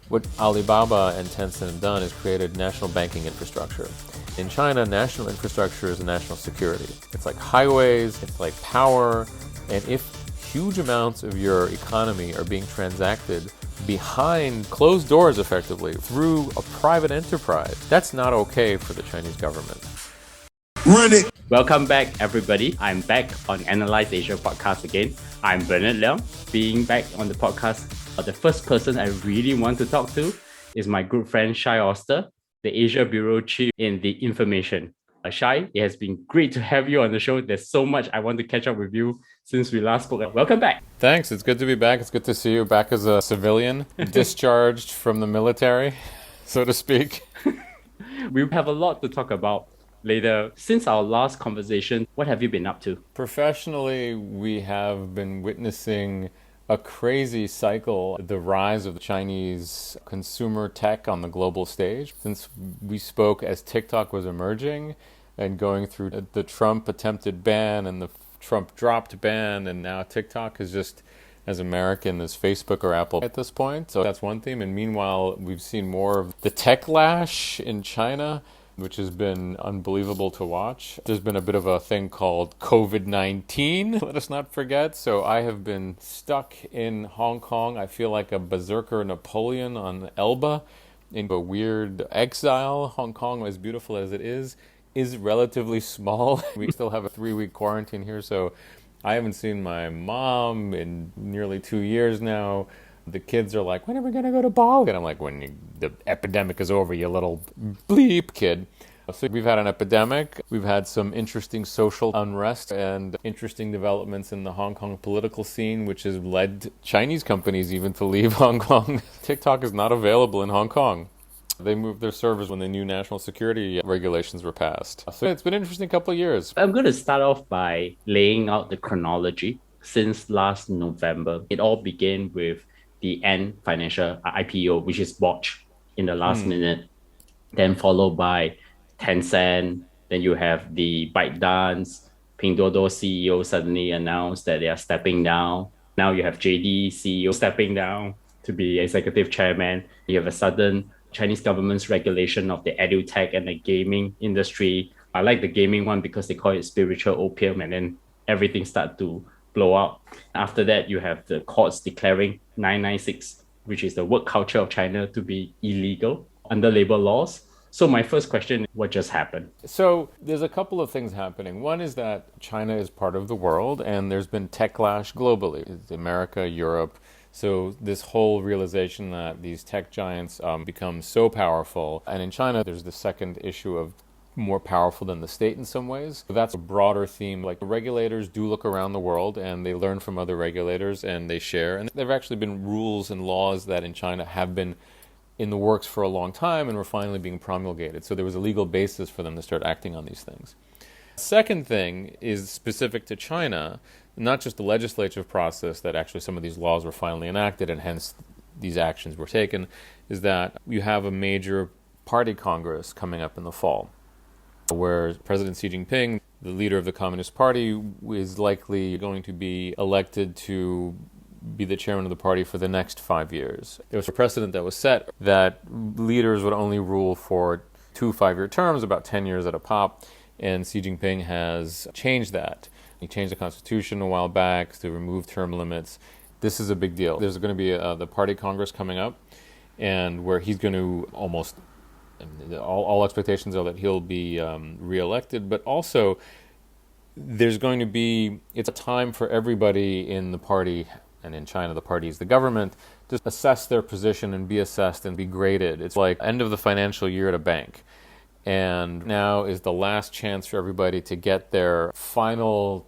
What Alibaba and Tencent have done is created national banking infrastructure. In China, national infrastructure is national security. It's like highways, it's like power, and if huge amounts of your economy are being transacted behind closed doors effectively through a private enterprise, that's not okay for the Chinese government. Run it! Welcome back, everybody. I'm back on Analyse Asia podcast again. I'm Bernard Leong. Being back on the podcast, the first person I really want to talk to is my good friend Shai Oster, the Asia Bureau Chief in The Information. Shai, it has been great to have you on the show. There's so much I want to catch up with you since we last spoke. Welcome back. Thanks. It's good to be back. It's good to see you back as a civilian, discharged from the military, so to speak. We have a lot to talk about later. Since our last conversation, what have you been up to? Professionally, we have been witnessing a crazy cycle, the rise of the Chinese consumer tech on the global stage. Since we spoke as TikTok was emerging and going through the Trump attempted ban and the Trump dropped ban, and now TikTok is just as American as Facebook or Apple at this point. So that's one theme. And meanwhile, we've seen more of the tech lash in China, which has been unbelievable to watch. There's been a bit of a thing called COVID-19, let us not forget. So I have been stuck in Hong Kong. I feel like a berserker Napoleon on Elba in a weird exile. Hong Kong, as beautiful as it is relatively small. We still have a 3-week quarantine here, so I haven't seen my mom in nearly 2 years now. The kids are like, when are we going to go to Bali? And I'm like, the epidemic is over, you little bleep kid. So we've had an epidemic. We've had some interesting social unrest and interesting developments in the Hong Kong political scene, which has led Chinese companies even to leave Hong Kong. TikTok is not available in Hong Kong. They moved their servers when the new national security regulations were passed. So it's been an interesting couple of years. I'm going to start off by laying out the chronology. Since last November, it all began with the Ant Financial IPO, which is botched in the last minute, then followed by Tencent. Then you have the ByteDance. Pinduoduo CEO suddenly announced that they are stepping down. Now you have JD CEO stepping down to be executive chairman. You have a sudden Chinese government's regulation of the edutech and the gaming industry. I like the gaming one because they call it spiritual opium, and then everything started to blow up. After that, you have the courts declaring 996, which is the work culture of China, to be illegal under labor laws. So my first question, what just happened? So there's a couple of things happening. One is that China is part of the world, and there's been tech lash globally. It's America, Europe. So this whole realization that these tech giants become so powerful. And in China, there's the second issue of more powerful than the state in some ways. That's a broader theme. Like, the regulators do look around the world and they learn from other regulators and they share. And there have actually been rules and laws that in China have been in the works for a long time and were finally being promulgated. So there was a legal basis for them to start acting on these things. Second thing is specific to China, not just the legislative process that actually some of these laws were finally enacted and hence these actions were taken, is that you have a major party congress coming up in the fall, where President Xi Jinping, the leader of the Communist Party, is likely going to be elected to be the chairman of the party for the next 5 years. There was a precedent that was set that leaders would only rule for 2 5-year terms, about 10 years at a pop, and Xi Jinping has changed that. He changed the constitution a while back to remove term limits. This is a big deal. There's going to be the party congress coming up, and where he's going to almost all expectations are that he'll be reelected, but also there's going to be, it's a time for everybody in the party, and in China the party is the government, to assess their position and be assessed and be graded. It's like end of the financial year at a bank. And now is the last chance for everybody to get their final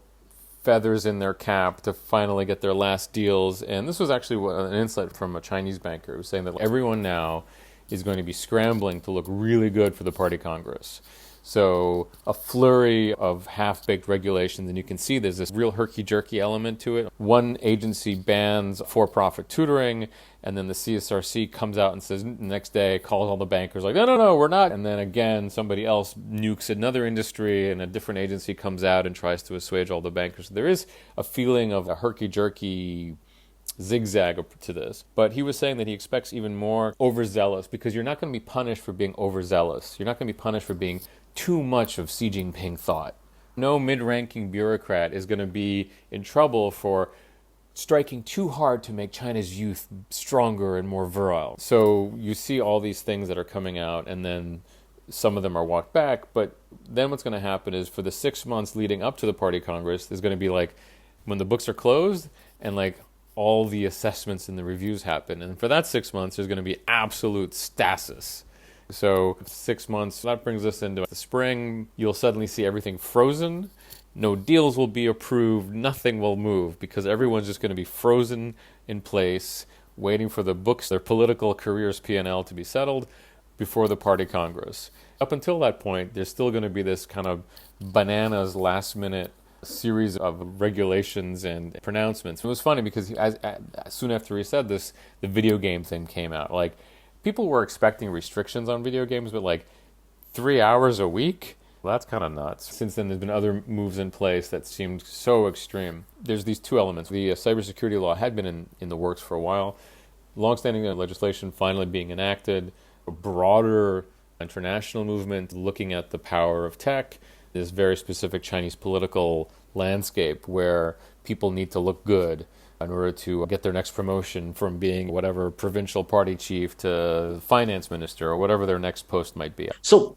feathers in their cap, to finally get their last deals. And this was actually an insight from a Chinese banker who was saying that everyone now is going to be scrambling to look really good for the party congress. So a flurry of half-baked regulations, and you can see there's this real herky-jerky element to it. One agency bans for-profit tutoring, and then the CSRC comes out and says the next day, calls all the bankers like, no, we're not. And then again, somebody else nukes another industry, and a different agency comes out and tries to assuage all the bankers. So there is a feeling of a herky-jerky zigzag to this. But he was saying that he expects even more overzealous, because you're not going to be punished for being overzealous. You're not going to be punished for being too much of Xi Jinping thought. No mid-ranking bureaucrat is going to be in trouble for striking too hard to make China's youth stronger and more virile. So you see all these things that are coming out, and then some of them are walked back. But then what's going to happen is, for the 6 months leading up to the Party Congress, there's going to be like when the books are closed and like all the assessments and the reviews happen. And for that 6 months, there's going to be absolute stasis. So 6 months, that brings us into the spring. You'll suddenly see everything frozen. No deals will be approved. Nothing will move, because everyone's just going to be frozen in place, waiting for the books, their political careers P&L to be settled before the Party Congress. Up until that point, there's still going to be this kind of bananas last-minute series of regulations and pronouncements. It was funny because as soon after he said this, the video game thing came out. Like, people were expecting restrictions on video games, but like 3 hours a week? Well, that's kind of nuts. Since then, there's been other moves in place that seemed so extreme. There's these two elements. The cybersecurity law had been in the works for a while. Longstanding legislation finally being enacted. A broader international movement looking at the power of tech. This very specific Chinese political landscape where people need to look good in order to get their next promotion from being whatever provincial party chief to finance minister or whatever their next post might be. So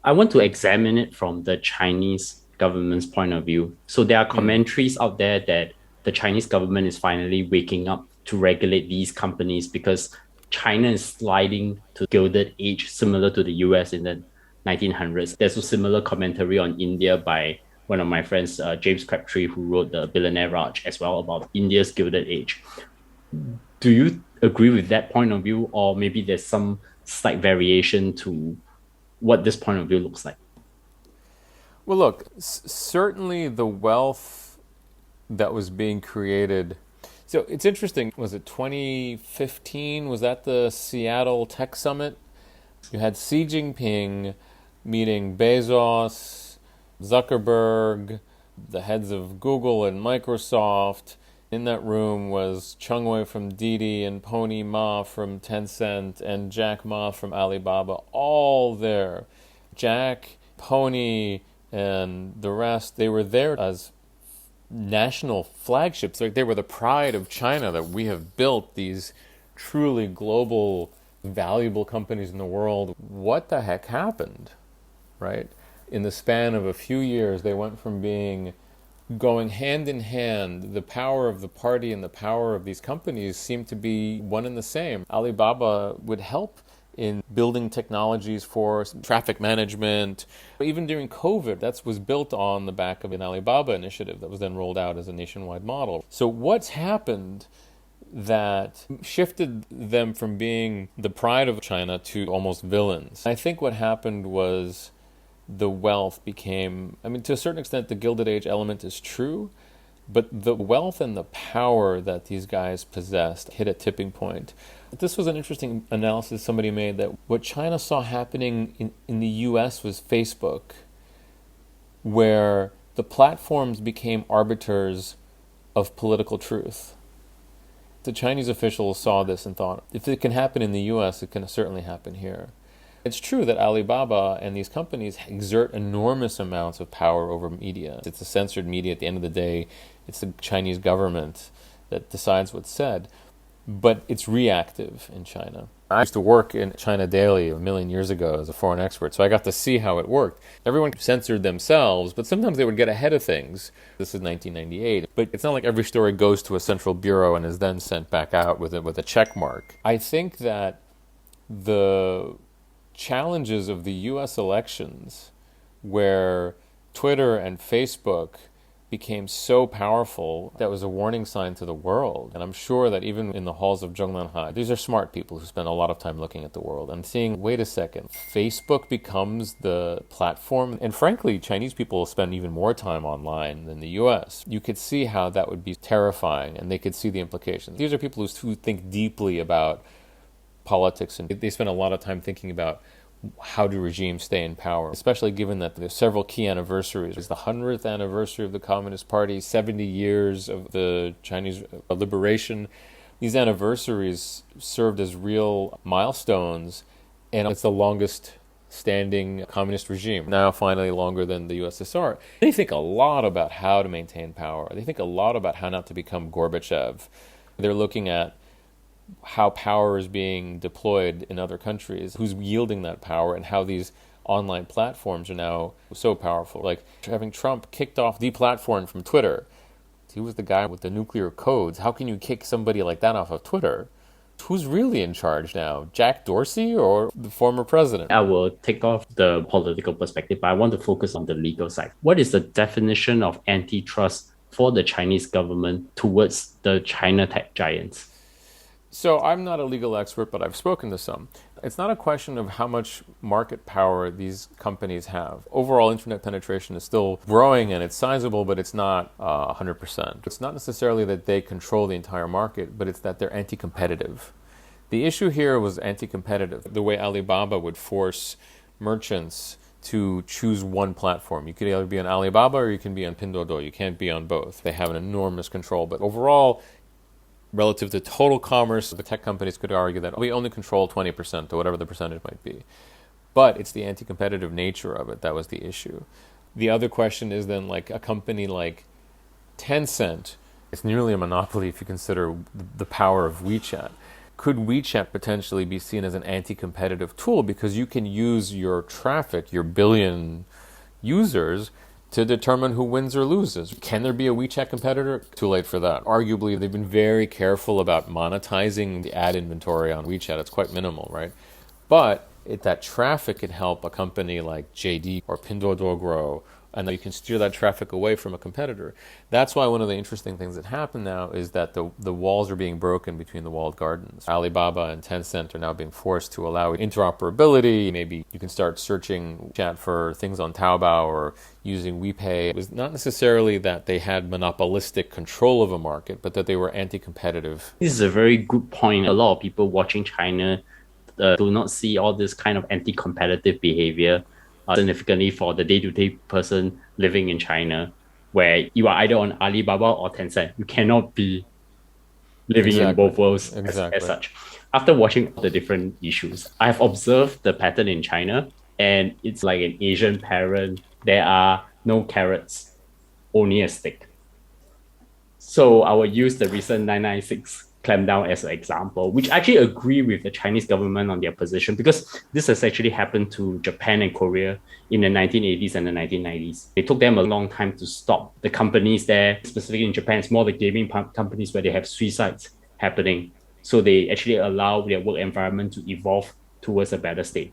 I want to examine it from the Chinese government's point of view. So there are commentaries out there that the Chinese government is finally waking up to regulate these companies because China is sliding to Gilded Age, similar to the US in the 1900s. There's a similar commentary on India by one of my friends, James Crabtree, who wrote The Billionaire Raj as well, about India's Gilded Age. Do you agree with that point of view, or maybe there's some slight variation to what this point of view looks like? Well, look, certainly the wealth that was being created. So it's interesting. Was it 2015? Was that the Seattle Tech Summit? You had Xi Jinping meeting Bezos, Zuckerberg, the heads of Google and Microsoft. In that room was Cheng Wei from Didi and Pony Ma from Tencent and Jack Ma from Alibaba, all there. Jack, Pony, and the rest, they were there as national flagships. Like, they were the pride of China, that we have built these truly global, valuable companies in the world. What the heck happened, right? In the span of a few years, they went from going hand in hand. The power of the party and the power of these companies seemed to be one and the same. Alibaba would help in building technologies for traffic management. Even during COVID, that was built on the back of an Alibaba initiative that was then rolled out as a nationwide model. So what's happened that shifted them from being the pride of China to almost villains? I think what happened was the wealth became, to a certain extent, the Gilded Age element is true, but the wealth and the power that these guys possessed hit a tipping point. This was an interesting analysis somebody made, that what China saw happening in the US was Facebook, where the platforms became arbiters of political truth. The Chinese officials saw this and thought, if it can happen in the US, it can certainly happen here. It's true that Alibaba and these companies exert enormous amounts of power over media. It's a censored media. At the end of the day, it's the Chinese government that decides what's said. But it's reactive in China. I used to work in China Daily a million years ago as a foreign expert, so I got to see how it worked. Everyone censored themselves, but sometimes they would get ahead of things. This is 1998. But it's not like every story goes to a central bureau and is then sent back out with a check mark. I think that the challenges of the U.S. elections, where Twitter and Facebook became so powerful, that was a warning sign to the world. And I'm sure that even in the halls of Zhongnanhai, these are smart people who spend a lot of time looking at the world and seeing, wait a second, Facebook becomes the platform. And frankly, Chinese people spend even more time online than the US. You could see how that would be terrifying, and they could see the implications. These are people who think deeply about politics, and they spend a lot of time thinking about how do regimes stay in power, especially given that there's several key anniversaries. It's the 100th anniversary of the Communist Party, 70 years of the Chinese liberation. these anniversaries served as real milestones, and it's the longest standing communist regime, now finally longer than the USSR. They think a lot about how to maintain power. They think a lot about how not to become Gorbachev. They're looking at how power is being deployed in other countries, who's yielding that power, and how these online platforms are now so powerful. Like having Trump kicked off, deplatformed from Twitter. He was the guy with the nuclear codes. How can you kick somebody like that off of Twitter? Who's really in charge now? Jack Dorsey or the former president? I will take off the political perspective, but I want to focus on the legal side. What is the definition of antitrust for the Chinese government towards the China tech giants? So I'm not a legal expert, but I've spoken to some. It's not a question of how much market power these companies have. Overall, internet penetration is still growing and it's sizable, but it's not 100%. It's not necessarily that they control the entire market, but it's that they're anti-competitive. The issue here was anti-competitive. The way Alibaba would force merchants to choose one platform. You could either be on Alibaba or you can be on Pinduoduo. You can't be on both. They have an enormous control. But overall, relative to total commerce, the tech companies could argue that we only control 20% or whatever the percentage might be. But it's the anti-competitive nature of it that was the issue. The other question is then like a company like Tencent, it's nearly a monopoly if you consider the power of WeChat. Could WeChat potentially be seen as an anti-competitive tool because you can use your traffic, your billion users, to determine who wins or loses? Can there be a WeChat competitor? Too late for that. Arguably, they've been very careful about monetizing the ad inventory on WeChat. It's quite minimal, right? But that traffic can help a company like JD or Pinduoduo grow, and you can steer that traffic away from a competitor. That's why one of the interesting things that happen now is that the walls are being broken between the walled gardens. Alibaba and Tencent are now being forced to allow interoperability. Maybe you can start searching chat for things on Taobao or using WePay. It was not necessarily that they had monopolistic control of a market, but that they were anti-competitive. This is a very good point. A lot of people watching China do not see all this kind of anti-competitive behavior significantly for the day-to-day person living in China, where you are either on Alibaba or Tencent. You cannot be living in both worlds as such. After watching the different issues, I have observed the pattern in China, and it's like an Asian parent. There are no carrots, only a stick. So I will use the recent 996 clampdown as an example, which I actually agree with the Chinese government on their position, because this has actually happened to Japan and Korea in the 1980s and the 1990s. It took them a long time to stop the companies there, specifically in Japan. It's more the gaming companies where they have suicides happening. So they actually allow their work environment to evolve towards a better state.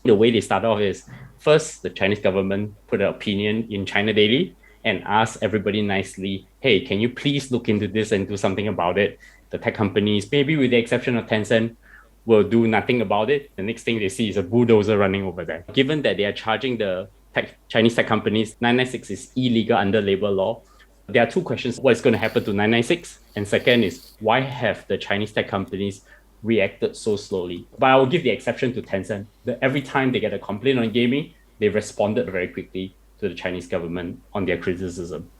The way they start off is, first, the Chinese government put an opinion in China Daily and asked everybody nicely, hey, can you please look into this and do something about it? The tech companies, maybe with the exception of Tencent, will do nothing about it. The next thing they see is a bulldozer running over there. Given that they are charging the Chinese tech companies, 996 is illegal under labor law. There are two questions. What is going to happen to 996? And second is, why have the Chinese tech companies reacted so slowly? But I will give the exception to Tencent. Every time they get a complaint on gaming, they responded very quickly to the Chinese government on their criticism.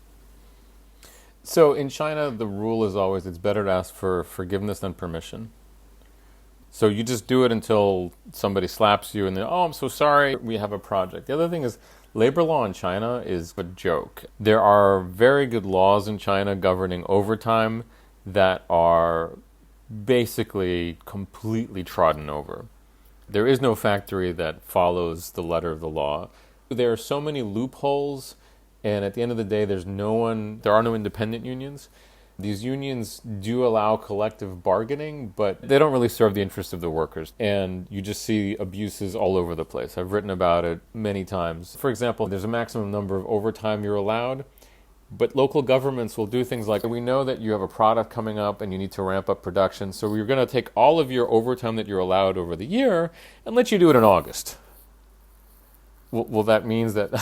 So in China, the rule is always it's better to ask for forgiveness than permission. So you just do it until somebody slaps you and then, oh, I'm so sorry, we have a project. The other thing is labor law in China is a joke. There are very good laws in China governing overtime that are basically completely trodden over. There is no factory that follows the letter of the law. There are so many loopholes. And at the end of the day, there are no independent unions. These unions do allow collective bargaining, but they don't really serve the interests of the workers. And you just see abuses all over the place. I've written about it many times. For example, there's a maximum number of overtime you're allowed, but local governments will do things like, we know that you have a product coming up and you need to ramp up production, so we're going to take all of your overtime that you're allowed over the year and let you do it in August. Well, that means that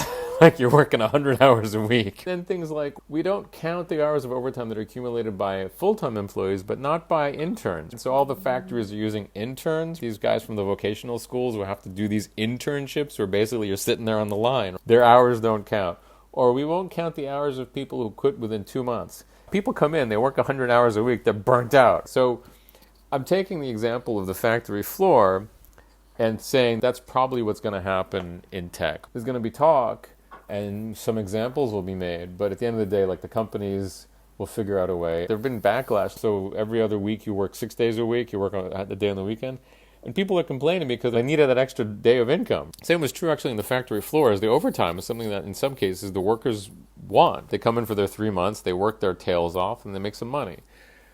like you're working 100 hours a week. And things like, we don't count the hours of overtime that are accumulated by full-time employees, but not by interns. So all the factories are using interns, these guys from the vocational schools who have to do these internships where basically you're sitting there on the line. Their hours don't count. Or we won't count the hours of people who quit within 2 months. People come in, they work 100 hours a week, they're burnt out. So I'm taking the example of the factory floor and saying that's probably what's going to happen in tech. There's going to be talk and some examples will be made, but at the end of the day, like, the companies will figure out a way. There have been backlash, so every other week you work 6 days a week, you work on the day on the weekend, and people are complaining because they needed that extra day of income. Same was true actually in the factory floor, as the overtime is something that in some cases the workers want. They come in for their 3 months, they work their tails off, and they make some money.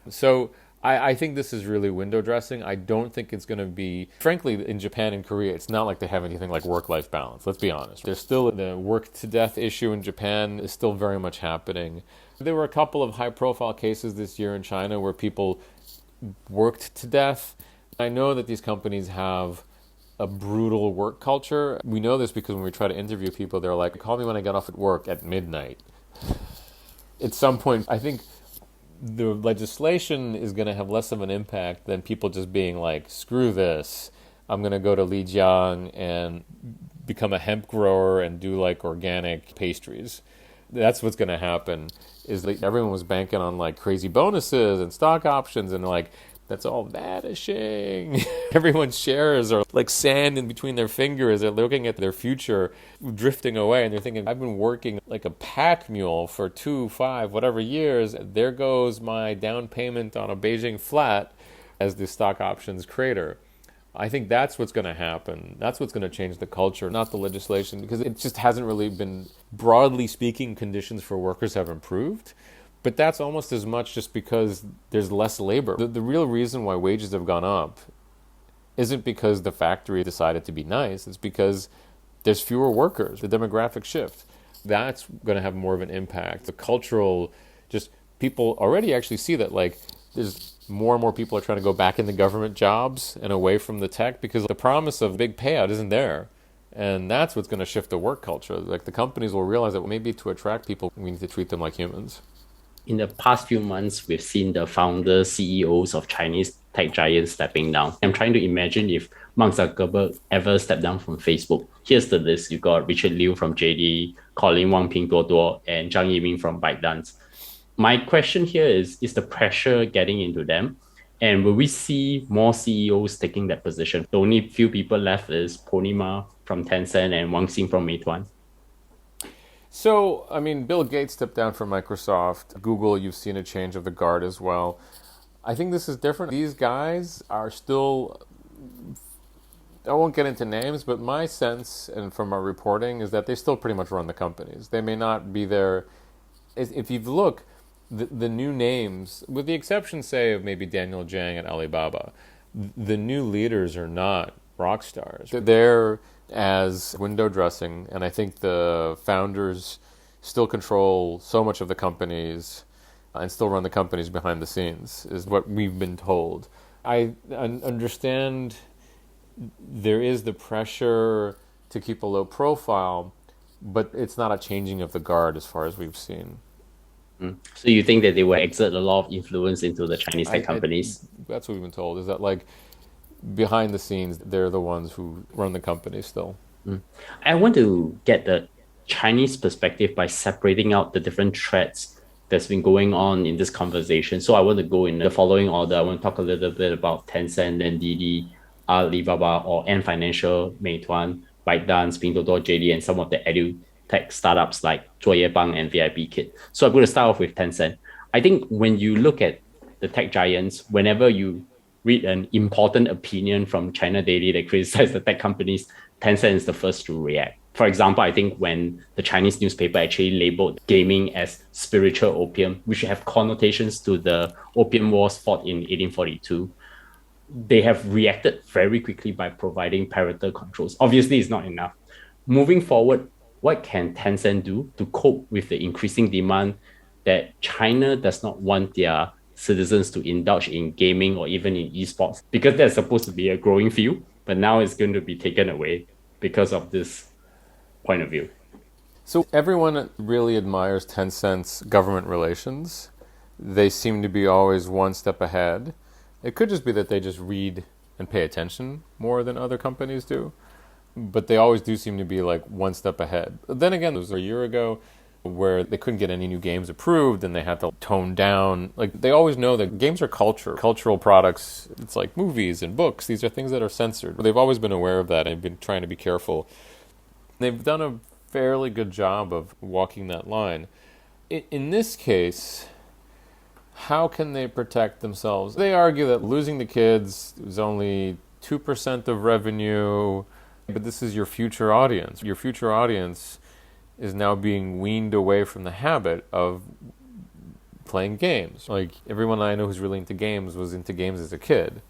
So I think this is really window dressing. I don't think it's going to be, frankly, in Japan and Korea, it's not like they have anything like work-life balance. Let's be honest. There's still the work-to-death issue in Japan is still very much happening. There were a couple of high-profile cases this year in China where people worked to death. I know that these companies have a brutal work culture. We know this because when we try to interview people, they're like, call me when I get off at work at midnight. At some point, I think the legislation is going to have less of an impact than people just being like, screw this, I'm going to go to Lijiang and become a hemp grower and do like organic pastries. That's what's going to happen, is that everyone was banking on like crazy bonuses and stock options, and like, that's all vanishing. Everyone's shares are like sand in between their fingers. They're looking at their future drifting away, and they're thinking, I've been working like a pack mule for 2, 5, whatever years. There goes my down payment on a Beijing flat as the stock options crater. I think that's what's going to happen. That's what's going to change the culture, not the legislation, because it just hasn't really been, broadly speaking, conditions for workers have improved. But that's almost as much just because there's less labor. The real reason why wages have gone up isn't because the factory decided to be nice. It's because there's fewer workers, the demographic shift. That's going to have more of an impact. The cultural, just people already actually see that, like, there's more and more people are trying to go back into government jobs and away from the tech because the promise of big payout isn't there. And that's what's going to shift the work culture. Like, the companies will realize that maybe to attract people, we need to treat them like humans. In the past few months, we've seen the founders, CEOs of Chinese tech giants stepping down. I'm trying to imagine if Mark Zuckerberg ever stepped down from Facebook. Here's the list. You've got Richard Liu from JD, Colin Wang Pinduoduo, and Zhang Yiming from ByteDance. My question here is the pressure getting into them? And will we see more CEOs taking that position? The only few people left is Pony from Tencent and Wang Xing from Meituan. So, I mean, Bill Gates stepped down from Microsoft. Google, you've seen a change of the guard as well. I think this is different. These guys are still, I won't get into names, but my sense, and from our reporting, is that they still pretty much run the companies. They may not be there. If you look, the new names, with the exception, say, of maybe Daniel Zhang at Alibaba, the new leaders are not rock stars. They're as window dressing, and I think the founders still control so much of the companies and still run the companies behind the scenes, is what we've been told. I understand there is the pressure to keep a low profile, but it's not a changing of the guard as far as we've seen. So you think that they will exert a lot of influence into the Chinese tech companies? That's what we've been told, is that, like, behind the scenes, they're the ones who run the company still. I want to get the Chinese perspective by separating out the different threads that's been going on in this conversation. So I want to go in the following order. I want to talk a little bit about Tencent and Didi, Alibaba or Ant Financial, Meituan, ByteDance, Pinduoduo, JD, and some of the edu tech startups like 作业帮 and VIP Kit. So I'm going to start off with Tencent. I think when you look at the tech giants, whenever you read an important opinion from China Daily that criticizes the tech companies, Tencent is the first to react. For example, I think when the Chinese newspaper actually labeled gaming as spiritual opium, which have connotations to the opium wars fought in 1842, they have reacted very quickly by providing parental controls. Obviously, it's not enough. Moving forward, what can Tencent do to cope with the increasing demand that China does not want their citizens to indulge in gaming or even in esports? Because that's supposed to be a growing field, but now it's going to be taken away because of this point of view. So everyone really admires Tencent's government relations. They seem to be always one step ahead. It could just be that they just read and pay attention more than other companies do. But they always do seem to be like one step ahead. Then again, it was a year ago, where they couldn't get any new games approved and they had to tone down. Like, they always know that games are cultural products. It's like movies and books. These are things that are censored. They've always been aware of that and been trying to be careful. They've done a fairly good job of walking that line. In this case, how can they protect themselves? They argue that losing the kids is only 2% of revenue, but this is your future audience. Your future audience is now being weaned away from the habit of playing games. Like, everyone I know who's really into games was into games as a kid.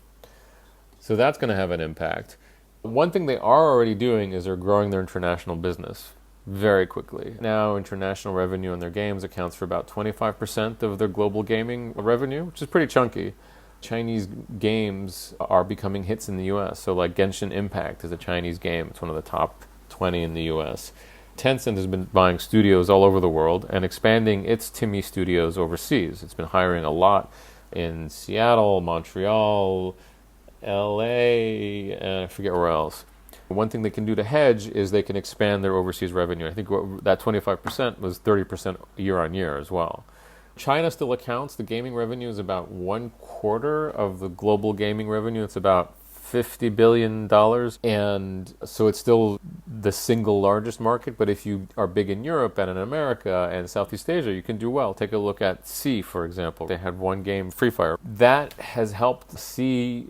So that's going to have an impact. One thing they are already doing is they're growing their international business very quickly. Now, international revenue on their games accounts for about 25% of their global gaming revenue, which is pretty chunky. Chinese games are becoming hits in the US. So like Genshin Impact is a Chinese game. It's one of the top 20 in the US. Tencent has been buying studios all over the world and expanding its Timmy studios overseas. It's been hiring a lot in Seattle, Montreal, LA, and I forget where else. One thing they can do to hedge is they can expand their overseas revenue. I think that 25% was 30% year on year as well. China still accounts, the gaming revenue is about 1/4 of the global gaming revenue. It's about $50 billion. And so it's still the single largest market. But if you are big in Europe and in America and Southeast Asia, you can do well. Take a look at C, for example. They had one game, Free Fire. That has helped C.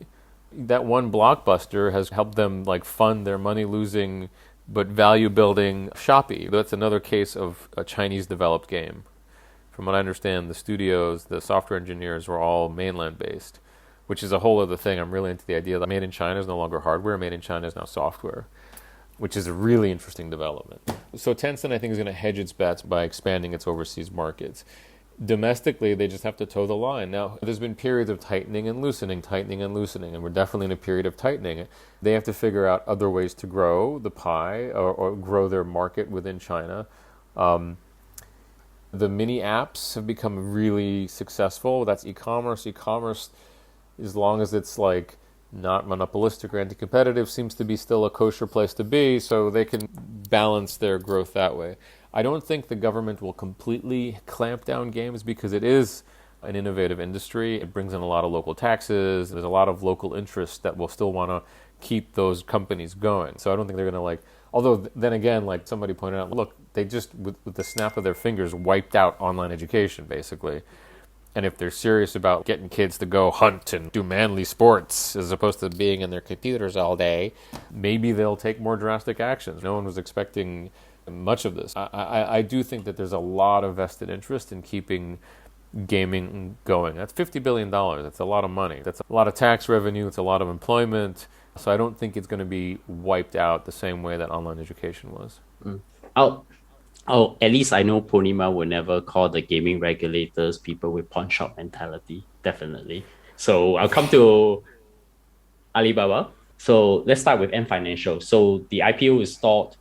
That one blockbuster has helped them like fund their money-losing but value-building Shopee. That's another case of a Chinese-developed game. From what I understand, the studios, the software engineers were all mainland-based, which is a whole other thing. I'm really into the idea that made in China is no longer hardware, made in China is now software, which is a really interesting development. So Tencent, I think, is going to hedge its bets by expanding its overseas markets. Domestically, they just have to toe the line. Now, there's been periods of tightening and loosening, and we're definitely in a period of tightening. They have to figure out other ways to grow the pie or grow their market within China. The mini apps have become really successful. That's e-commerce. E-commerce, as long as it's like not monopolistic or anti-competitive, seems to be still a kosher place to be, so they can balance their growth that way. I don't think the government will completely clamp down games because it is an innovative industry. It brings in a lot of local taxes. There's a lot of local interests that will still want to keep those companies going. So I don't think they're going to although then again, like somebody pointed out, look, they just, with the snap of their fingers, wiped out online education, basically. And if they're serious about getting kids to go hunt and do manly sports as opposed to being in their computers all day, maybe they'll take more drastic actions. No one was expecting much of this. I do think that there's a lot of vested interest in keeping gaming going. That's $50 billion. That's a lot of money. That's a lot of tax revenue. It's a lot of employment. So I don't think it's going to be wiped out the same way that online education was. At least I know Purnima will never call the gaming regulators people with pawn shop mentality. Definitely. So I'll come to Alibaba. So let's start with Ant Financial. So the IPO is stalled.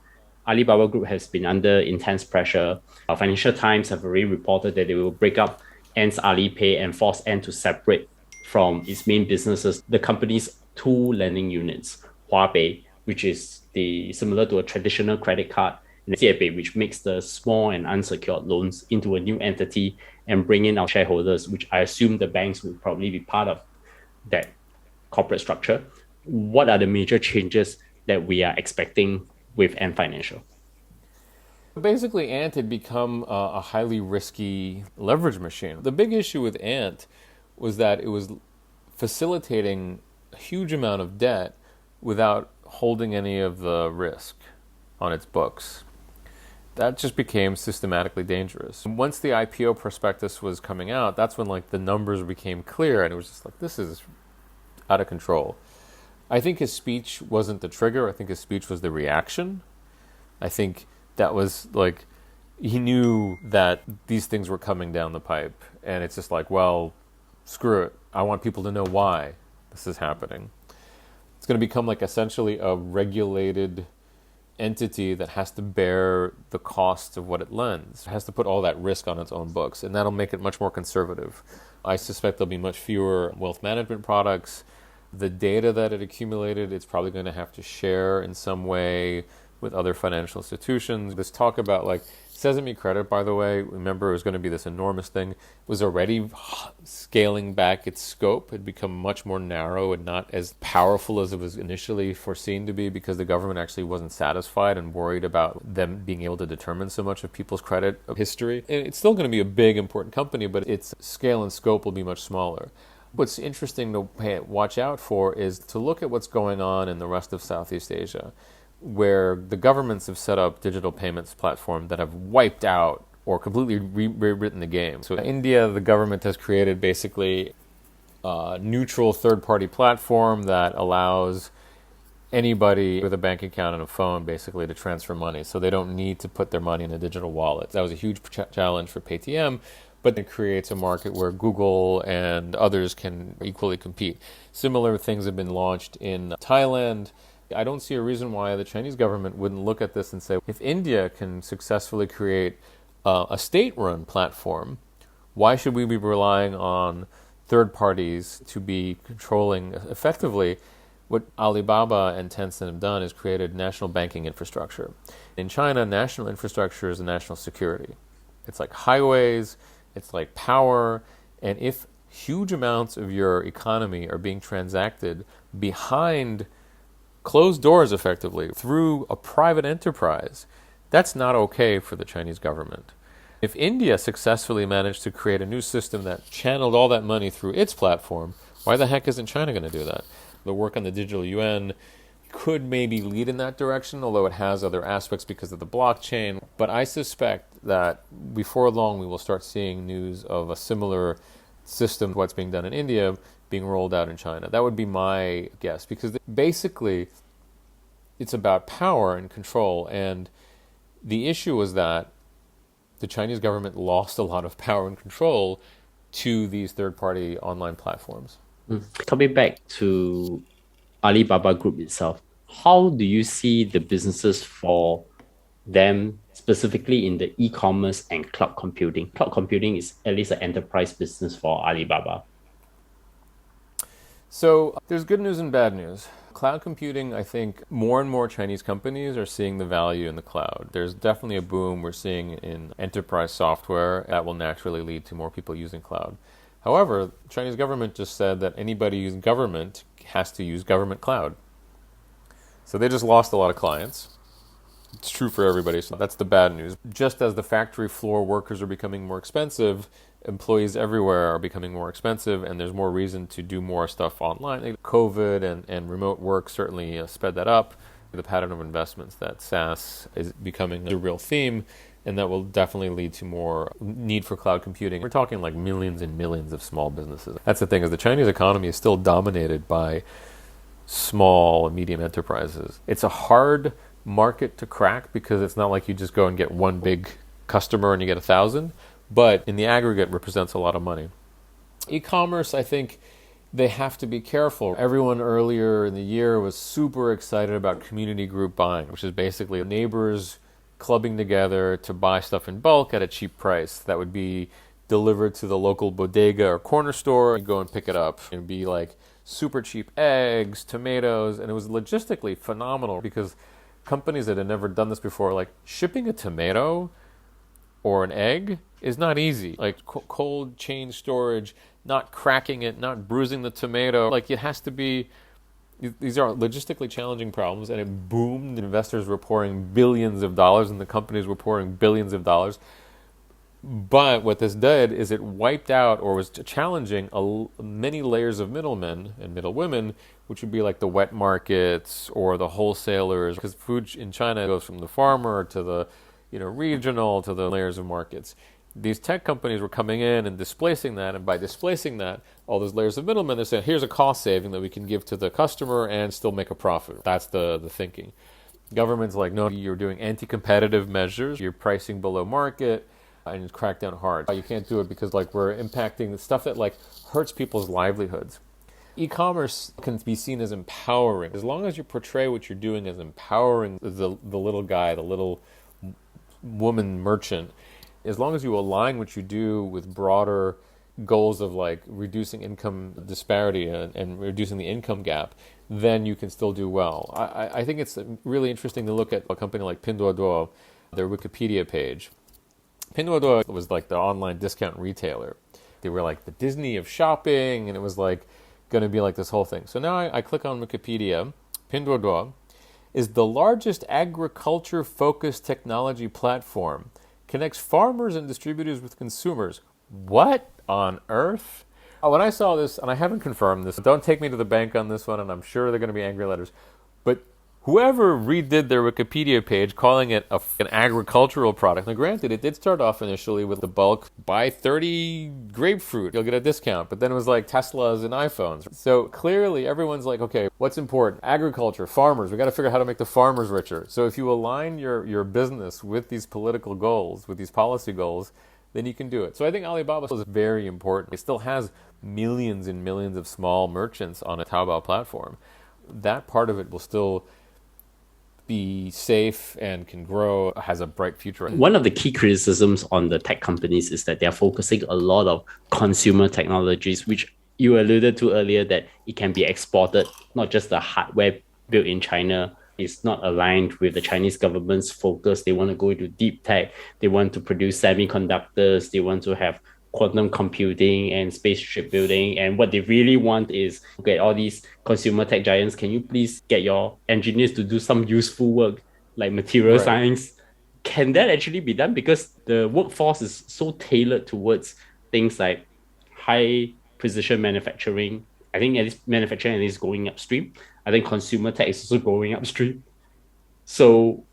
Alibaba Group has been under intense pressure. Financial Times have already reported that they will break up Ant's Alipay and force Ant to separate from its main businesses, the company's two lending units, Huabei, which is similar to a traditional credit card, and Jiebei, which makes the small and unsecured loans into a new entity and bring in our shareholders, which I assume the banks will probably be part of that corporate structure. What are the major changes that we are expecting with Ant Financial? Basically, Ant had become a highly risky leverage machine. The big issue with Ant was that it was facilitating a huge amount of debt without holding any of the risk on its books. That just became systematically dangerous. And once the IPO prospectus was coming out, that's when the numbers became clear, and it was just this is out of control. I think his speech wasn't the trigger. I think his speech was the reaction. I think that was he knew that these things were coming down the pipe, and it's just well, screw it. I want people to know why this is happening. It's going to become essentially a regulated entity that has to bear the cost of what it lends. It has to put all that risk on its own books, and that'll make it much more conservative. I suspect there'll be much fewer wealth management products. The data that it accumulated, it's probably going to have to share in some way with other financial institutions. This talk about Sesame Credit, by the way, remember it was going to be this enormous thing, was already scaling back its scope. It had become much more narrow and not as powerful as it was initially foreseen to be because the government actually wasn't satisfied and worried about them being able to determine so much of people's credit history. And it's still going to be a big, important company, but its scale and scope will be much smaller. What's interesting to watch out for is to look at what's going on in the rest of Southeast Asia, where the governments have set up digital payments platforms that have wiped out or completely rewritten the game. So in India, the government has created basically a neutral third-party platform that allows anybody with a bank account and a phone basically to transfer money. So they don't need to put their money in a digital wallet. That was a huge challenge for Paytm, but it creates a market where Google and others can equally compete. Similar things have been launched in Thailand. I don't see a reason why the Chinese government wouldn't look at this and say, if India can successfully create a state-run platform, why should we be relying on third parties to be controlling effectively? What Alibaba and Tencent have done is created national banking infrastructure. In China, national infrastructure is a national security. It's like highways, it's like power, and if huge amounts of your economy are being transacted behind closed doors effectively through a private enterprise, that's not okay for the Chinese government. If India successfully managed to create a new system that channeled all that money through its platform, why the heck isn't China going to do that? The work on the digital yuan could maybe lead in that direction, although it has other aspects because of the blockchain. But I suspect that before long we will start seeing news of a similar system to what's being done in India being rolled out in China. That would be my guess, because basically it's about power and control, and the issue was that the Chinese government lost a lot of power and control to these third-party online platforms. Coming back to Alibaba Group itself, how do you see the businesses for them specifically in the e-commerce and cloud computing? Cloud computing is at least an enterprise business for Alibaba. So there's good news and bad news. Cloud computing, I think more and more Chinese companies are seeing the value in the cloud. There's definitely a boom we're seeing in enterprise software that will naturally lead to more people using cloud. However, the Chinese government just said that anybody using government has to use government cloud. So they just lost a lot of clients. It's true for everybody, so that's the bad news. Just as the factory floor workers are becoming more expensive, employees everywhere are becoming more expensive, and there's more reason to do more stuff online. COVID and remote work certainly sped that up. The pattern of investments that SaaS is becoming a real theme, and that will definitely lead to more need for cloud computing. We're talking like millions and millions of small businesses. That's the thing, is the Chinese economy is still dominated by small and medium enterprises. It's a hard market to crack because it's not like you just go and get one big customer and you get 1,000, but in the aggregate represents a lot of money. E-commerce, I think they have to be careful. Everyone earlier in the year was super excited about community group buying, which is basically neighbors clubbing together to buy stuff in bulk at a cheap price that would be delivered to the local bodega or corner store and go and pick it up. It would be like super cheap eggs, tomatoes, and it was logistically phenomenal because companies that had never done this before, like shipping a tomato or an egg is not easy. Like cold chain storage, not cracking it, not bruising the tomato. Like it has to be, these are logistically challenging problems, and it boomed. Investors were pouring billions of dollars and the companies were pouring billions of dollars. But what this did is it wiped out, or was challenging, many layers of middlemen and middlewomen, which would be like the wet markets or the wholesalers, because food in China goes from the farmer to the regional to the layers of markets. These tech companies were coming in and displacing that, and by displacing that, all those layers of middlemen, they're saying, here's a cost saving that we can give to the customer and still make a profit. That's the thinking. Government's like, no, you're doing anti-competitive measures, you're pricing below market, and it's cracked down hard. You can't do it because we're impacting the stuff that hurts people's livelihoods. E-commerce can be seen as empowering. As long as you portray what you're doing as empowering the little guy, the little woman merchant, as long as you align what you do with broader goals of reducing income disparity and reducing the income gap, then you can still do well. I think it's really interesting to look at a company like Pinduoduo, their Wikipedia page. Pinduoduo was like the online discount retailer. They were like the Disney of shopping, and it was like going to be like this whole thing. So now I click on Wikipedia. Pinduoduo is the largest agriculture-focused technology platform. Connects farmers and distributors with consumers. What on earth? When I saw this, and I haven't confirmed this, don't take me to the bank on this one, and I'm sure there are going to be angry letters, but whoever redid their Wikipedia page calling it an agricultural product, now granted, it did start off initially with the bulk, buy 30 grapefruit, you'll get a discount, but then it was like Teslas and iPhones. So clearly everyone's like, okay, what's important? Agriculture, farmers, we got to figure out how to make the farmers richer. So if you align your business with these political goals, with these policy goals, then you can do it. So I think Alibaba is very important. It still has millions and millions of small merchants on a Taobao platform. That part of it will still be safe and can grow, has a bright future. One of the key criticisms on the tech companies is that they're focusing a lot of consumer technologies, which you alluded to earlier, that it can be exported, not just the hardware built in China. It's not aligned with the Chinese government's focus. They want to go into deep tech. They want to produce semiconductors. They want to have quantum computing and spaceship building. And what they really want is, okay, all these consumer tech giants, can you please get your engineers to do some useful work like material science? Can that actually be done? Because the workforce is so tailored towards things like high precision manufacturing. I think at least manufacturing is going upstream. I think consumer tech is also going upstream. So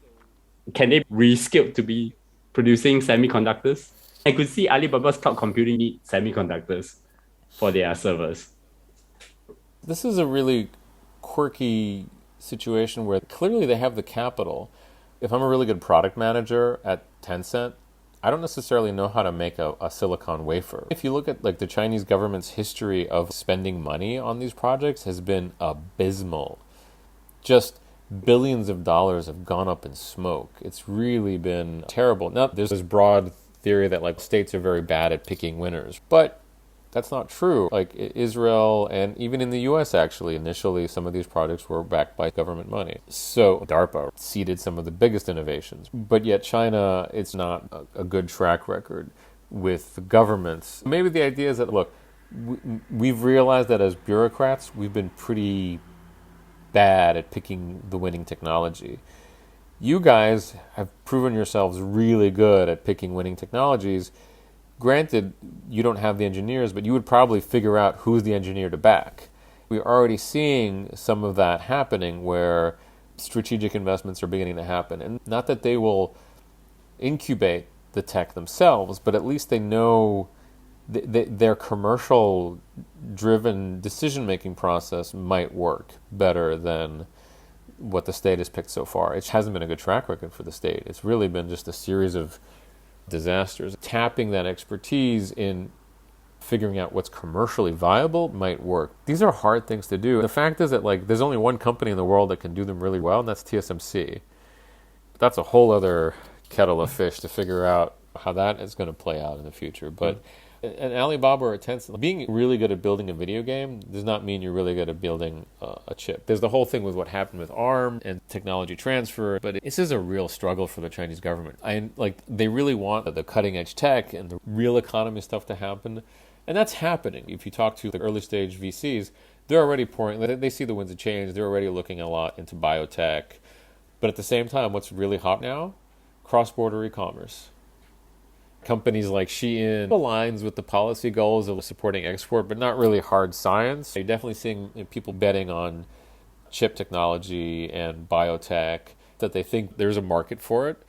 can they reskill to be producing semiconductors? I could see Alibaba's cloud computing need semiconductors for their servers. This is a really quirky situation where clearly they have the capital. If I'm a really good product manager at Tencent, I don't necessarily know how to make a silicon wafer. If you look at like the Chinese government's history of spending money on these projects has been abysmal. Just billions of dollars have gone up in smoke. It's really been terrible. Now, there's this broad theory that like states are very bad at picking winners, but that's not true. Like Israel and even in the US actually, initially some of these projects were backed by government money. So DARPA seeded some of the biggest innovations. But yet China, it's not a good track record with the governments. Maybe the idea is that, look, we've realized that as bureaucrats, we've been pretty bad at picking the winning technology. You guys have proven yourselves really good at picking winning technologies. Granted, you don't have the engineers, but you would probably figure out who's the engineer to back. We're already seeing some of that happening where strategic investments are beginning to happen. And not that they will incubate the tech themselves, but at least they know their commercial-driven decision-making process might work better than what the state has picked so far. It hasn't been a good track record for the state. It's really been just a series of disasters. Tapping that expertise in figuring out what's commercially viable might work. These are hard things to do. The fact is that like there's only one company in the world that can do them really well, and that's TSMC. But that's a whole other kettle of fish to figure out how that is going to play out in the future. But an Alibaba or a Tencent, being really good at building a video game does not mean you're really good at building a chip. There's the whole thing with what happened with ARM and technology transfer, but this is a real struggle for the Chinese government. They really want the cutting edge tech and the real economy stuff to happen, and that's happening. If you talk to the early stage VCs, they're already pouring. They see the winds of change. They're already looking a lot into biotech, but at the same time, what's really hot now? Cross-border e-commerce. Companies like Shein aligns with the policy goals of supporting export, but not really hard science. You're definitely seeing people betting on chip technology and biotech, that they think there's a market for it,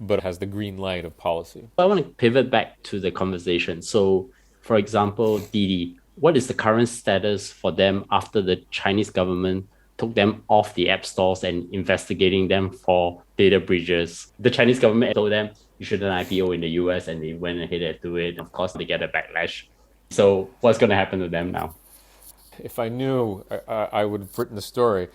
but it has the green light of policy. I want to pivot back to the conversation. So, for example, Didi, what is the current status for them after the Chinese government took them off the app stores and investigating them for data breaches? The Chinese government told them you shouldn't IPO in the US, and they went ahead and do it. Of course, they get a backlash. So what's going to happen to them now? If I knew, I would have written the story.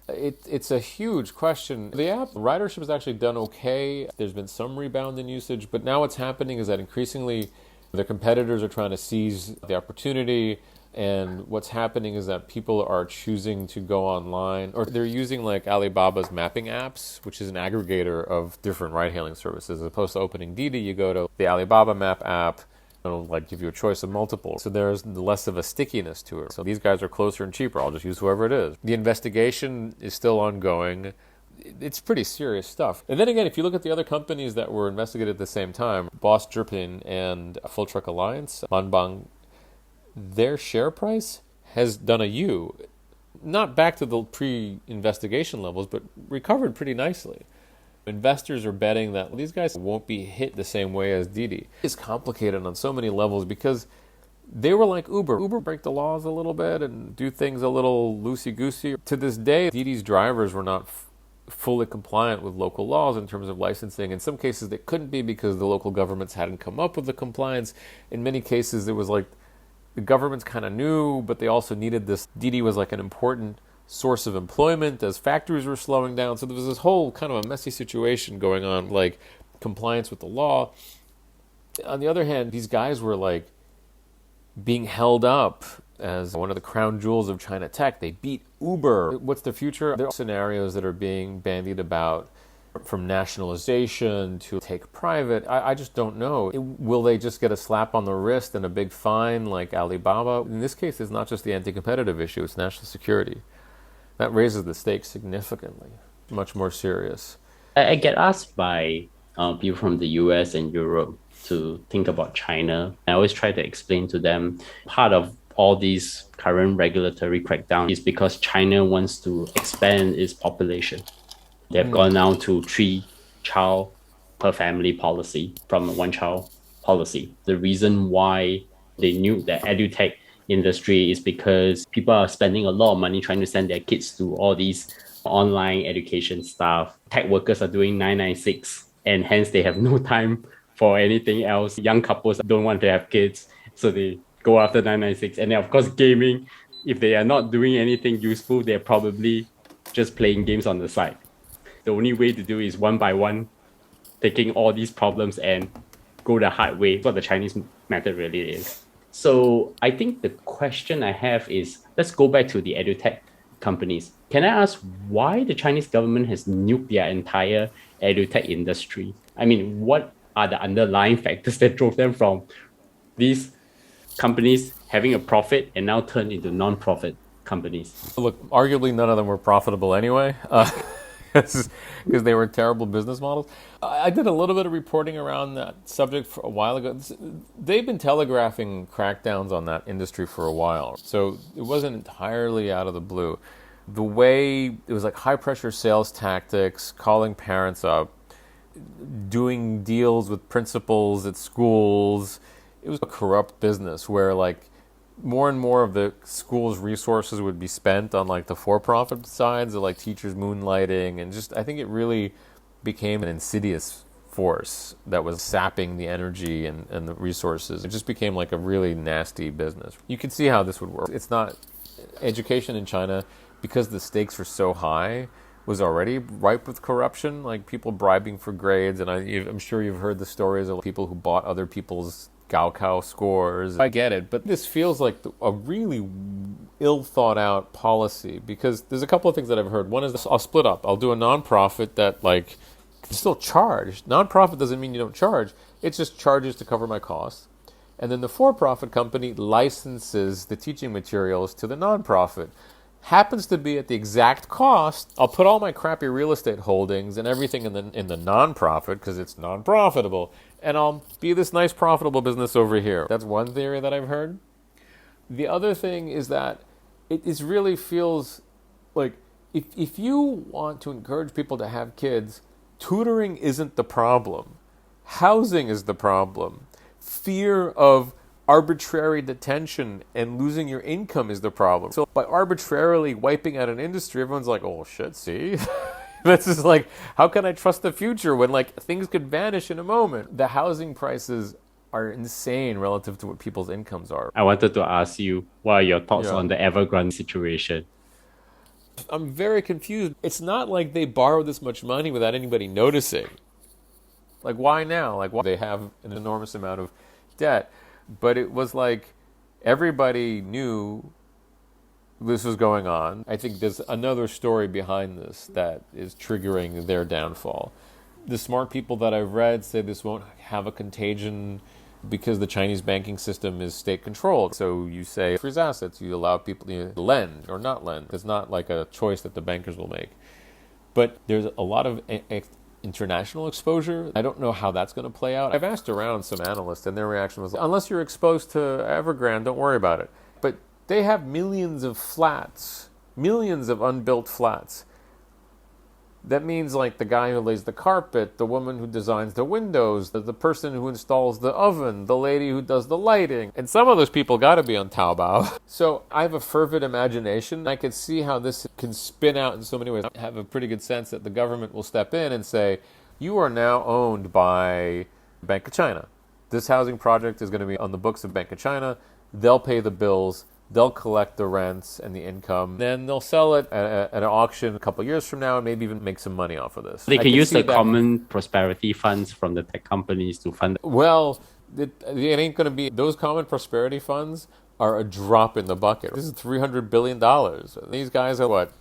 It's a huge question. The app ridership has actually done okay. There's been some rebound in usage, but now what's happening is that increasingly the competitors are trying to seize the opportunity. And what's happening is that people are choosing to go online, or they're using like Alibaba's mapping apps, which is an aggregator of different ride-hailing services. As opposed to opening Didi, you go to the Alibaba map app. It'll like give you a choice of multiple. So there's less of a stickiness to it. So these guys are closer and cheaper. I'll just use whoever it is. The investigation is still ongoing. It's pretty serious stuff. And then again, if you look at the other companies that were investigated at the same time, Boss Zhipin and Full Truck Alliance, Manbang, their share price has done a U. Not back to the pre-investigation levels, but recovered pretty nicely. Investors are betting that these guys won't be hit the same way as Didi. It's complicated on so many levels because they were like Uber. Uber break the laws a little bit and do things a little loosey-goosey. To this day, Didi's drivers were not fully compliant with local laws in terms of licensing. In some cases, they couldn't be because the local governments hadn't come up with the compliance. In many cases, it was like the governments kind of knew, but they also needed this. Didi was like an important source of employment as factories were slowing down. So there was this whole kind of a messy situation going on, like compliance with the law. On the other hand, these guys were like being held up as one of the crown jewels of China tech. They beat Uber. What's the future? There are scenarios that are being bandied about, from nationalization to take private. I just don't know. Will they just get a slap on the wrist and a big fine like Alibaba? In this case, it's not just the anti-competitive issue, it's national security. That raises the stakes significantly, much more serious. I get asked by people from the US and Europe to think about China. I always try to explain to them part of all these current regulatory crackdown is because China wants to expand its population. They've gone now to 3-child per family policy from a 1-child policy. The reason why they knew the edutech industry is because people are spending a lot of money trying to send their kids to all these online education stuff. Tech workers are doing 996, and hence they have no time for anything else. Young couples don't want to have kids, so they go after 996. And then, of course, gaming. If they are not doing anything useful, they're probably just playing games on the side. The only way to do is one by one, taking all these problems and go the hard way. What the Chinese method really is. So I think the question I have is, let's go back to the edutech companies. Can I ask why the Chinese government has nuked their entire edutech industry? I mean, what are the underlying factors that drove them from these companies having a profit and now turned into non-profit companies? Look, arguably none of them were profitable anyway. Because they were terrible business models. I did a little bit of reporting around that subject for a while ago. They've been telegraphing crackdowns on that industry for a while, so it wasn't entirely out of the blue. The way it was like high-pressure sales tactics, calling parents up, doing deals with principals at schools. It was a corrupt business where like more and more of the school's resources would be spent on like the for-profit sides of like teachers moonlighting, and just I think it really became an insidious force that was sapping the energy and the resources. It just became like a really nasty business. You could see how this would work. It's not education in China, because the stakes are so high, was already ripe with corruption, like people bribing for grades, and I'm sure you've heard the stories of people who bought other people's Gaokao scores. I get it, but this feels like a really ill thought out policy, because there's a couple of things that I've heard. One is I'll split up. I'll do a nonprofit that like can still charge. Nonprofit doesn't mean you don't charge. It just charges to cover my costs. And then the for-profit company licenses the teaching materials to the nonprofit. Happens to be at the exact cost. I'll put all my crappy real estate holdings and everything in the nonprofit because it's non-profitable, and I'll be this nice profitable business over here. That's one theory that I've heard. The other thing is that it really feels like if you want to encourage people to have kids, tutoring isn't the problem. Housing is the problem. Fear of arbitrary detention and losing your income is the problem. So by arbitrarily wiping out an industry, everyone's like, oh shit, see? This is like, how can I trust the future when like things could vanish in a moment? The housing prices are insane relative to what people's incomes are. I wanted to ask you, what are your thoughts on the Evergrande situation? I'm very confused. It's not like they borrowed this much money without anybody noticing. Like, why now? Like, why they have an enormous amount of debt? But it was like Everybody knew this was going on. I think there's another story behind this that is triggering their downfall. The smart people that I've read say this won't have a contagion because the Chinese banking system is state controlled. So you say freeze assets, you allow people to lend or not lend. It's not like a choice that the bankers will make. But there's a lot of international exposure. I don't know how that's going to play out. I've asked around some analysts, and their reaction was, unless you're exposed to Evergrande, don't worry about it. But they have millions of flats, millions of unbuilt flats. That means like the guy who lays the carpet, the woman who designs the windows, the person who installs the oven, the lady who does the lighting. And some of those people got to be on Taobao. So I have a fervid imagination. I could see how this can spin out in so many ways. I have a pretty good sense that the government will step in and say, you are now owned by Bank of China. This housing project is going to be on the books of Bank of China. They'll pay the bills. They'll collect the rents and the income. Then they'll sell it at an auction a couple of years from now and maybe even make some money off of this. They can use the common prosperity funds from the tech companies to fund it. Well, it ain't going to be. Those common prosperity funds are a drop in the bucket. This is $300 billion. These guys are what?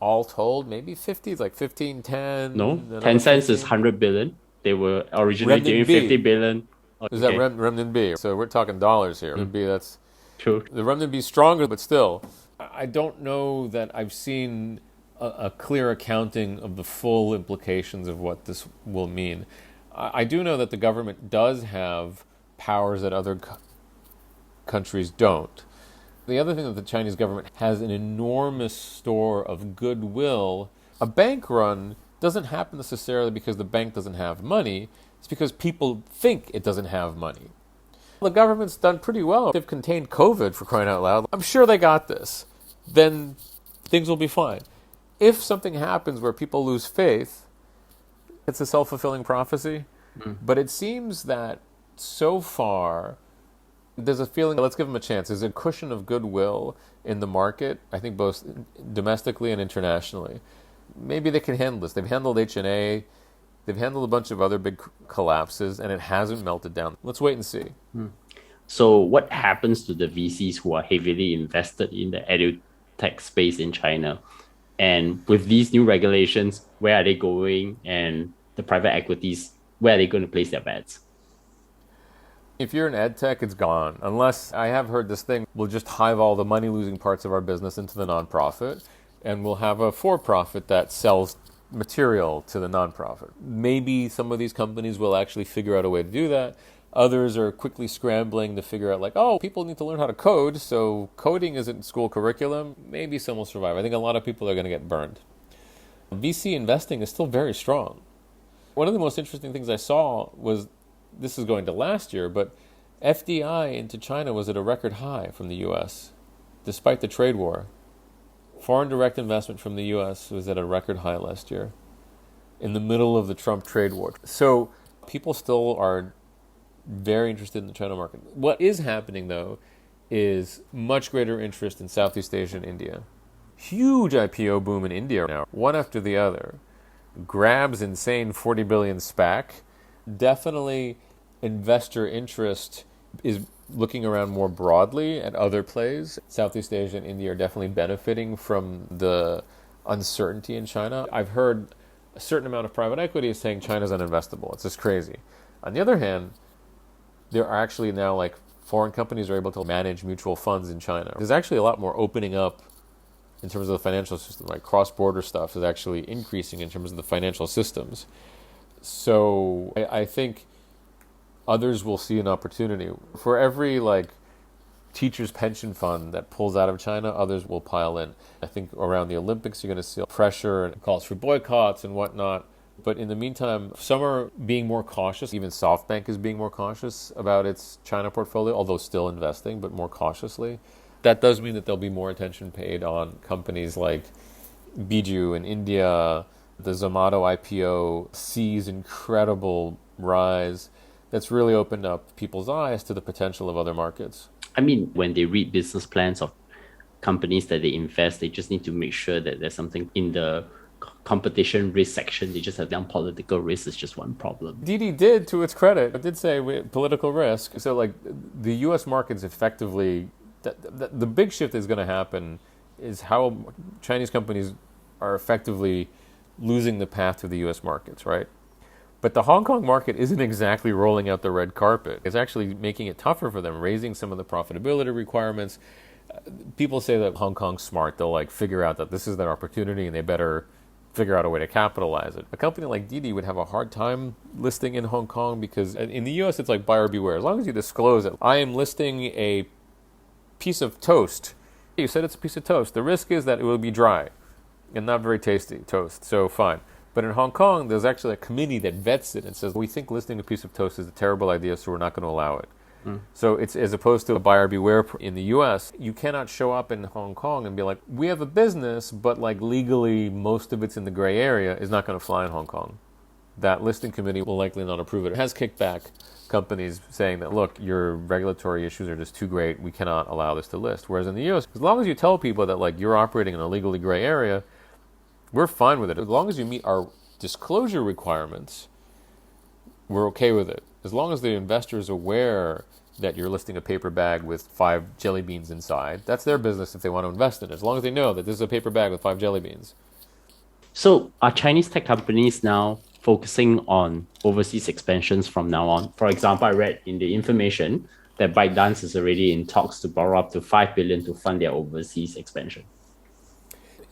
All told, maybe 50, like 15, 10. No, Tencent is 100 billion. They were originally doing 50 billion. Okay. Is that renminbi? So we're talking dollars here. Renminbi, that's... True. The renminbi is stronger, but still, I don't know that I've seen a clear accounting of the full implications of what this will mean. I do know that the government does have powers that other countries don't. The other thing that the Chinese government has an enormous store of goodwill. A bank run doesn't happen necessarily because the bank doesn't have money. It's because people think it doesn't have money. The government's done pretty well. They've contained COVID, for crying out loud. I'm sure they got this. Then things will be fine. If something happens where people lose faith, it's a self-fulfilling prophecy. But it seems that so far, there's a feeling, let's give them a chance. There's a cushion of goodwill in the market, I think both domestically and internationally. Maybe they can handle this. They've handled H&A. They've handled a bunch of other big collapses, and it hasn't melted down. Let's wait and see. So what happens to the VCs who are heavily invested in the edutech space in China? And with these new regulations, where are they going? And the private equities, where are they going to place their bets? If you're in edtech, it's gone. Unless, I have heard this thing, we'll just hive all the money-losing parts of our business into the nonprofit, and we'll have a for-profit that sells material to the nonprofit. Maybe some of these companies will actually figure out a way to do that. Others are quickly scrambling to figure out, like, oh, people need to learn how to code, so coding isn't school curriculum. Maybe some will survive. I think a lot of people are going to get burned. VC investing is still very strong. One of the most interesting things I saw was, this is going to last year, but FDI into China was at a record high from the U.S., despite the trade war. Foreign direct investment from the U.S. was at a record high last year, in the middle of the Trump trade war. So people still are very interested in the China market. What is happening, though, is much greater interest in Southeast Asia and India. Huge IPO boom in India now, one after the other. Grab's insane 40 billion SPAC. Definitely investor interest is looking around more broadly at other plays. Southeast Asia and India are definitely benefiting from the uncertainty in China. I've heard a certain amount of private equity is saying China's uninvestable. It's just crazy. On the other hand, there are actually now, like, foreign companies are able to manage mutual funds in China. There's actually a lot more opening up in terms of the financial system. Like, cross-border stuff is actually increasing in terms of the financial systems. So I think others will see an opportunity. For every, like, teacher's pension fund that pulls out of China, others will pile in. I think around the Olympics, you're going to see pressure and calls for boycotts and whatnot. But in the meantime, some are being more cautious. Even SoftBank is being more cautious about its China portfolio, although still investing, but more cautiously. That does mean that there'll be more attention paid on companies like Biju in India. The Zomato IPO sees incredible rise. That's really opened up people's eyes to the potential of other markets. I mean, when they read business plans of companies that they invest, they just need to make sure that there's something in the competition risk section. They just have down political risk is just one problem. Didi did, to its credit, it did say political risk. So, like, the U.S. markets effectively, the big shift is going to happen is how Chinese companies are effectively losing the path to the U.S. markets, right? But the Hong Kong market isn't exactly rolling out the red carpet. It's actually making it tougher for them, raising some of the profitability requirements. People say that Hong Kong's smart. They'll like figure out that this is their opportunity and they better figure out a way to capitalize it. A company like Didi would have a hard time listing in Hong Kong because in the US it's like buyer beware. As long as you disclose it, I am listing a piece of toast. You said it's a piece of toast. The risk is that it will be dry and not very tasty toast, so fine. But in Hong Kong, there's actually a committee that vets it and says, we think listing a piece of toast is a terrible idea, so we're not going to allow it. So it's as opposed to a buyer beware in the U.S., you cannot show up in Hong Kong and be like, we have a business, but like legally most of it's in the gray area is not going to fly in Hong Kong. That listing committee will likely not approve it. It has kicked back companies saying that, look, your regulatory issues are just too great. We cannot allow this to list. Whereas in the U.S., as long as you tell people that like you're operating in a legally gray area, we're fine with it. As long as you meet our disclosure requirements, we're okay with it. As long as the investor is aware that you're listing a paper bag with 5 jelly beans inside, that's their business if they want to invest in it. As long as they know that this is a paper bag with 5 jelly beans. So are Chinese tech companies now focusing on overseas expansions from now on? For example, I read in the information that ByteDance is already in talks to borrow up to 5 billion to fund their overseas expansion.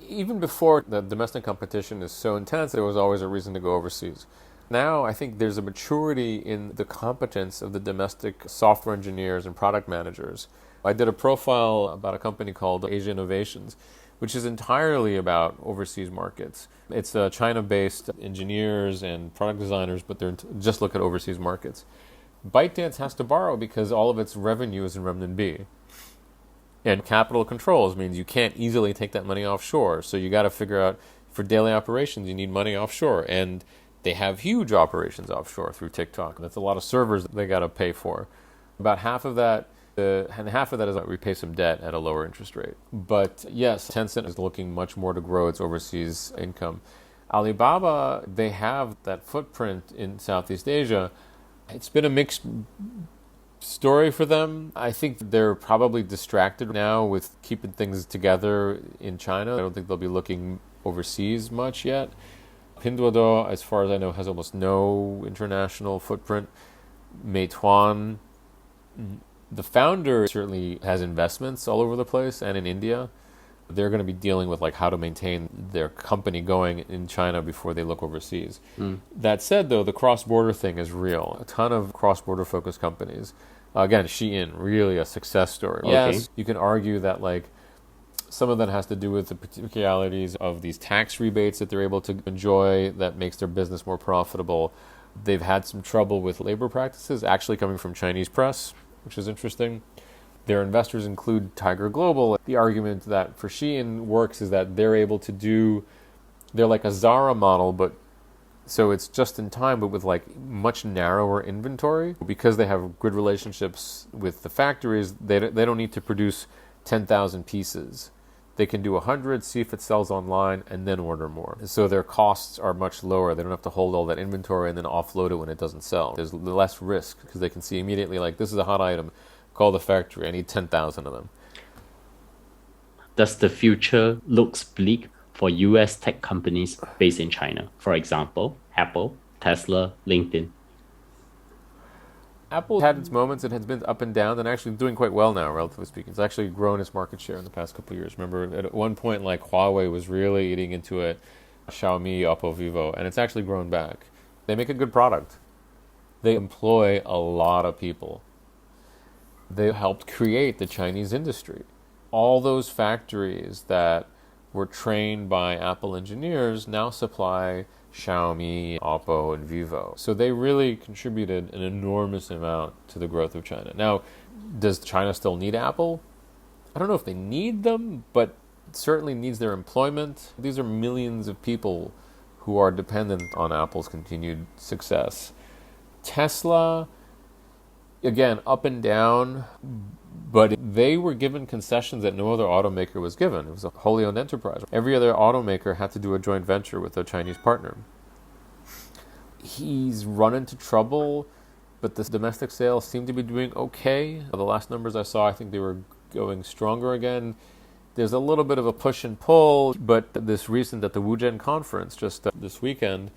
Even before the domestic competition is so intense, there was always a reason to go overseas. Now, I think there's a maturity in the competence of the domestic software engineers and product managers. I did a profile about a company called Asia Innovations, which is entirely about overseas markets. It's China-based engineers and product designers, but they're just look at overseas markets. ByteDance has to borrow because all of its revenue is in renminbi. And capital controls means you can't easily take that money offshore. So you got to figure out, for daily operations, you need money offshore. And they have huge operations offshore through TikTok. That's a lot of servers that they got to pay for. About half of that, and half of that is that we pay some debt at a lower interest rate. But yes, Tencent is looking much more to grow its overseas income. Alibaba, they have that footprint in Southeast Asia. It's been a mixed story for them. I think they're probably distracted now with keeping things together in China. I don't think they'll be looking overseas much yet. Pinduoduo, as far as I know, has almost no international footprint. Meituan, the founder certainly has investments all over the place and in India. They're going to be dealing with like how to maintain their company going in China before they look overseas. That said, though, the cross-border thing is real. A ton of cross-border focused companies. Again, Shein, really a success story. Okay. Yes, you can argue that like some of that has to do with the particularities of these tax rebates that they're able to enjoy that makes their business more profitable. They've had some trouble with labor practices, actually coming from Chinese press, which is interesting. Their investors include Tiger Global. The argument that for Shein works is that they're like a Zara model, but so it's just in time, but with like much narrower inventory. Because they have good relationships with the factories, they don't need to produce 10,000 pieces. They can do 100, see if it sells online, and then order more. So their costs are much lower. They don't have to hold all that inventory and then offload it when it doesn't sell. There's less risk because they can see immediately, like, this is a hot item. Call the factory. I need 10,000 of them. Does the future looks bleak for US tech companies based in China? For example, Apple, Tesla, LinkedIn. Apple had its moments. It has been up and down and actually doing quite well now, relatively speaking. It's actually grown its market share in the past couple of years. Remember, at one point, like Huawei was really eating into it, Xiaomi, Oppo, Vivo, and it's actually grown back. They make a good product. They employ a lot of people. They helped create the Chinese industry. All those factories that were trained by Apple engineers now supply Xiaomi, Oppo, and Vivo. So they really contributed an enormous amount to the growth of China. Now, does China still need Apple? I don't know if they need them, but it certainly needs their employment. These are millions of people who are dependent on Apple's continued success. Tesla, again, up and down, But they were given concessions that no other automaker was given. It was a wholly owned enterprise. Every other automaker had to do a joint venture with a Chinese partner. He's run into trouble, but the domestic sales seem to be doing okay. The last numbers I saw, I think they were going stronger again. There's a little bit of a push and pull, but this recent at the Wuzhen conference just this weekend,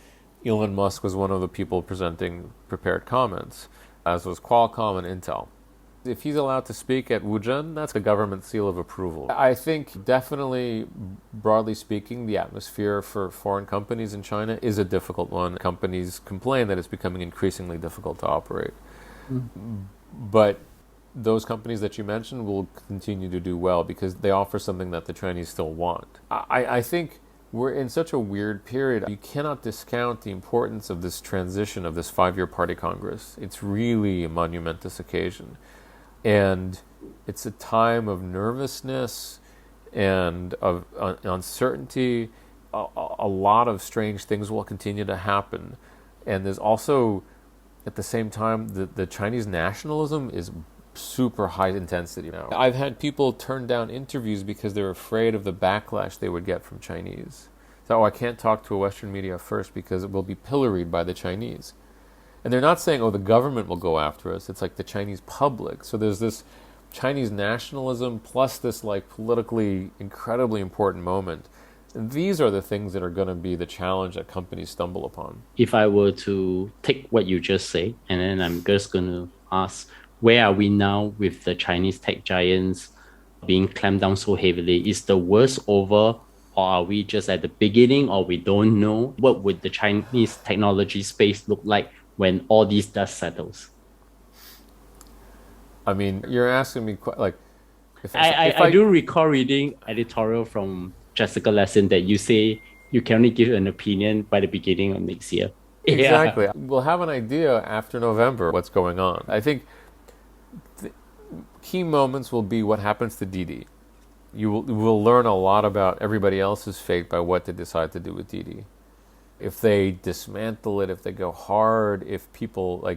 Elon Musk was one of the people presenting prepared comments, as was Qualcomm and Intel. If he's allowed to speak at Wuzhen, that's the government seal of approval. I think definitely, broadly speaking, the atmosphere for foreign companies in China is a difficult one. Companies complain that it's becoming increasingly difficult to operate. But those companies that you mentioned will continue to do well because they offer something that the Chinese still want. I think we're in such a weird period. You cannot discount the importance of this transition of this 5-year party congress. It's really a monumentous occasion. And it's a time of nervousness and of uncertainty. A lot of strange things will continue to happen. And there's also, at the same time, the Chinese nationalism is super high intensity now. I've had people turn down interviews because they're afraid of the backlash they would get from Chinese. So, I can't talk to a Western media first because it will be pilloried by the Chinese. And they're not saying, the government will go after us. It's like the Chinese public. So there's this Chinese nationalism plus this politically incredibly important moment. And these are the things that are going to be the challenge that companies stumble upon. If I were to take what you just say, and then I'm just going to ask, where are we now with the Chinese tech giants being clamped down so heavily? Is the worst over, or are we just at the beginning, or we don't know? What would the Chinese technology space look like when all these dust settles? I mean, you're asking me I do recall reading editorial from Jessica Lesson that you say you can only give an opinion by the beginning of next year. Exactly. Yeah. We'll have an idea after November what's going on. I think the key moments will be what happens to Didi. You will learn a lot about everybody else's fate by what they decide to do with Didi. If they dismantle it, if they go hard, if people,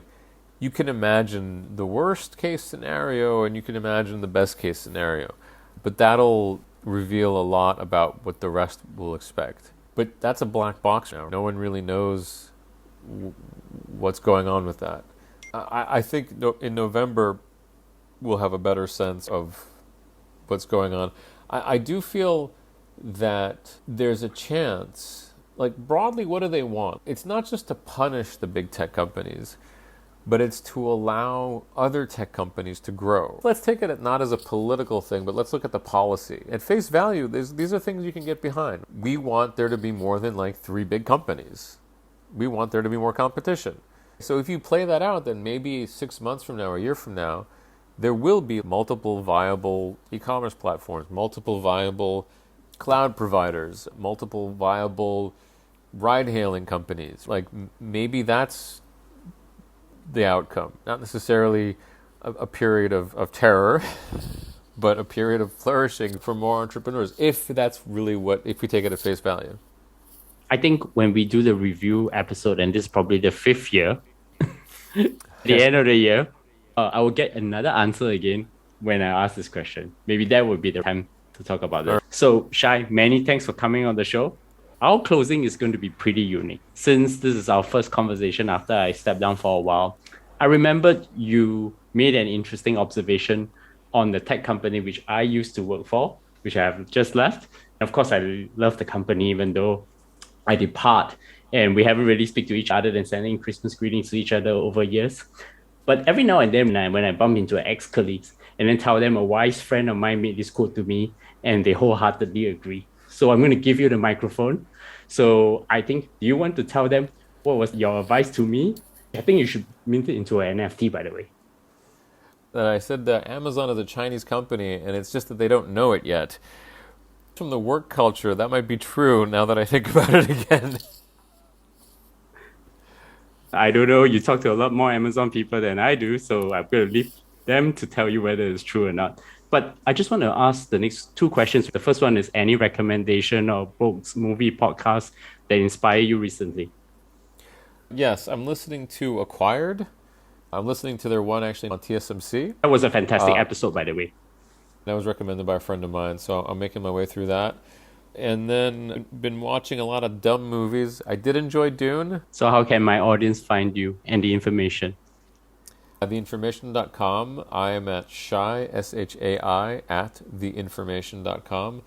you can imagine the worst case scenario and you can imagine the best case scenario. But that'll reveal a lot about what the rest will expect. But that's a black box now. No one really knows what's going on with that. I think in November we'll have a better sense of what's going on. I do feel that there's a chance. Broadly, what do they want? It's not just to punish the big tech companies, but it's to allow other tech companies to grow. Let's take it not as a political thing, but let's look at the policy. At face value, these are things you can get behind. We want there to be more than 3 big companies. We want there to be more competition. So if you play that out, then maybe 6 months from now or a year from now, there will be multiple viable e-commerce platforms, multiple viable cloud providers, multiple viable ride-hailing companies. Maybe that's the outcome. Not necessarily a period of terror, but a period of flourishing for more entrepreneurs, if that's really if we take it at face value. I think when we do the review episode, and this is probably the 5th year, at the end of the year, I will get another answer again when I ask this question. Maybe that would be the time to talk about this. So, Shai, many thanks for coming on the show. Our closing is going to be pretty unique. Since this is our first conversation after I stepped down for a while, I remembered you made an interesting observation on the tech company which I used to work for, which I have just left. And of course, I love the company even though I depart and we haven't really speak to each other than sending Christmas greetings to each other over years. But every now and then when I bump into ex-colleagues and then tell them a wise friend of mine made this quote to me and they wholeheartedly agree. So I'm going to give you the microphone. So I think, do you want to tell them what was your advice to me? I think you should mint it into an NFT, by the way. I said that Amazon is a Chinese company, and it's just that they don't know it yet. From the work culture, that might be true now that I think about it again. I don't know. You talk to a lot more Amazon people than I do, so I'm going to leave them to tell you whether it's true or not. But I just want to ask the next 2 questions. The first one is any recommendation of books, movie, podcasts that inspire you recently? Yes, I'm listening to Acquired. I'm listening to their one actually on TSMC. That was a fantastic episode, by the way. That was recommended by a friend of mine, so I'm making my way through that. And then been watching a lot of dumb movies. I did enjoy Dune. So how can my audience find you and the information? Theinformation.com. I am at Shai, Shai, at theinformation.com.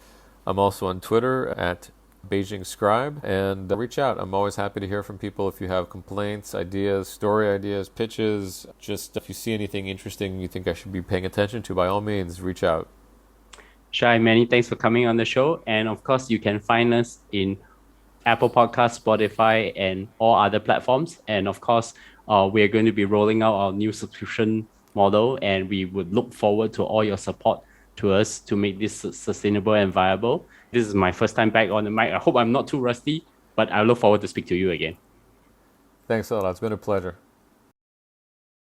I'm also on Twitter at Beijing Scribe, and reach out. I'm always happy to hear from people if you have complaints, ideas, story ideas, pitches. Just if you see anything interesting you think I should be paying attention to, by all means, reach out. Shai, many thanks for coming on the show. And of course, you can find us in Apple Podcasts, Spotify, and all other platforms. And of course, we're going to be rolling out our new subscription model, and we would look forward to all your support to us to make this sustainable and viable. This is my first time back on the mic. I hope I'm not too rusty, but I look forward to speak to you again. Thanks a lot. It's been a pleasure.